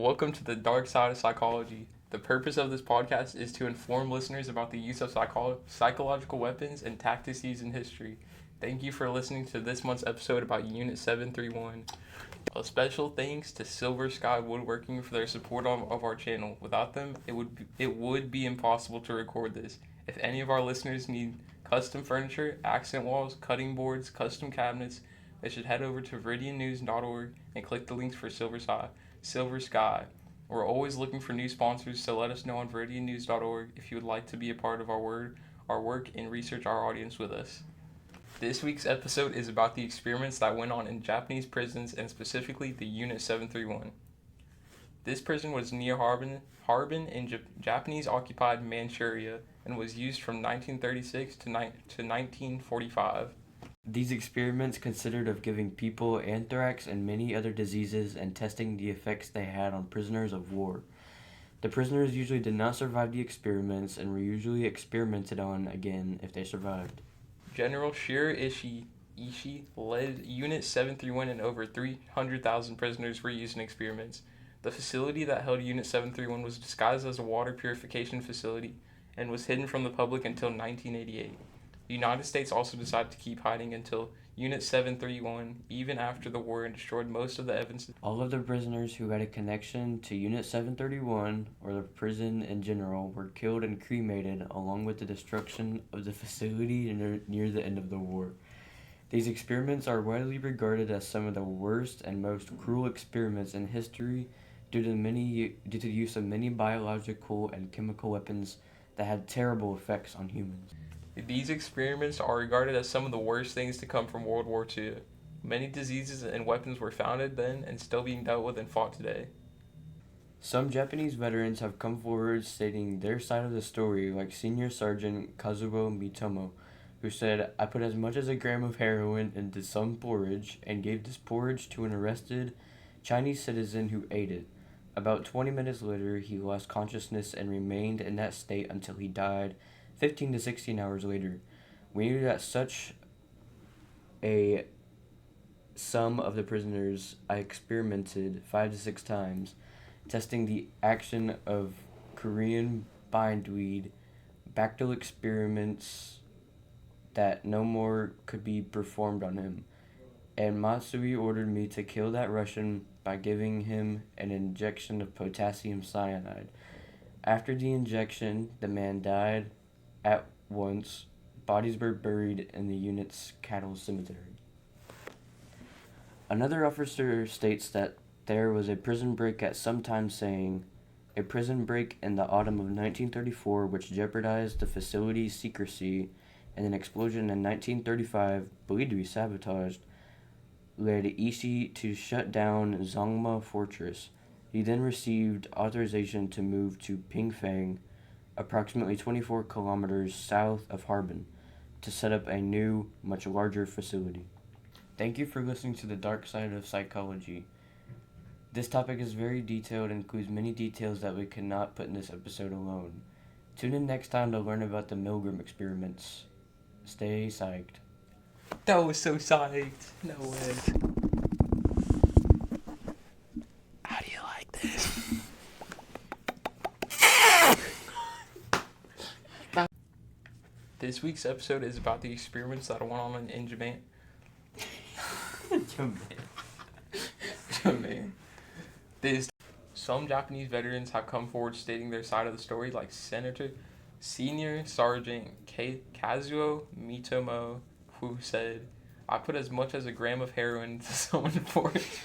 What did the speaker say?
Welcome to the dark side of psychology. The purpose of this podcast is to inform listeners about the use of psychological weapons and tactics used in history. Thank you for listening to this month's episode about Unit 731. A special thanks to Silver Sky Woodworking for their support of our channel. Without them, it would be impossible to record this. If any of our listeners need custom furniture, accent walls, cutting boards, custom cabinets, they should head over to VIRIDIANnews.org and click the links for Silver Sky. We're always looking for new sponsors, so let us know on VIRIDIANnews.org if you would like to be a part of our work and research our audience with us. This week's episode is about the experiments that went on in Japanese prisons and specifically the Unit 731. This prison was near Harbin in Japanese-occupied Manchuria and was used from 1936 to 1945. These experiments consisted of giving people anthrax and many other diseases and testing the effects they had on prisoners of war. The prisoners usually did not survive the experiments and were usually experimented on again if they survived. General Shiro Ishii led Unit 731 and over 300,000 prisoners were used in experiments. The facility that held Unit 731 was disguised as a water purification facility and was hidden from the public until 1988. The United States also decided to keep hiding until Unit 731, even after the war, and destroyed most of the evidence. All of the prisoners who had a connection to Unit 731 or the prison in general were killed and cremated along with the destruction of the facility near the end of the war. These experiments are widely regarded as some of the worst and most cruel experiments in history due to the use of many biological and chemical weapons that had terrible effects on humans. These experiments are regarded as some of the worst things to come from World War II. Many diseases and weapons were founded then and still being dealt with and fought today. Some Japanese veterans have come forward stating their side of the story, like Senior Sergeant Kazuo Mitomo, who said, "I put as much as a gram of heroin into some porridge and gave this porridge to an arrested Chinese citizen who ate it. About 20 minutes later, he lost consciousness and remained in that state until he died 15 to 16 hours later. We knew that such a some of the prisoners I experimented 5 to 6 times, testing the action of Korean bindweed, bacterial experiments that no more could be performed on him. And Matsui ordered me to kill that Russian by giving him an injection of potassium cyanide. After the injection, the man died at once. Bodies were buried in the unit's cattle cemetery." Another officer states that there was a prison break at some time, saying, "A prison break in the autumn of 1934 which jeopardized the facility's secrecy, and an explosion in 1935, believed to be sabotaged, led Ishii to shut down Zongma Fortress. He then received authorization to move to Pingfang, approximately 24 kilometers south of Harbin, to set up a new, much larger facility." Thank you for listening to the dark side of psychology. This topic is very detailed and includes many details that we could not put in this episode alone. Tune in next time to learn about the Milgram experiments. Stay psyched. That was so psyched. No way. How do you like this? This week's episode is about the experiments that went on in Japan. Japan. Some Japanese veterans have come forward stating their side of the story, like Senior Sergeant Kazuo Mitomo, who said, "I put as much as a gram of heroin into someone's porridge."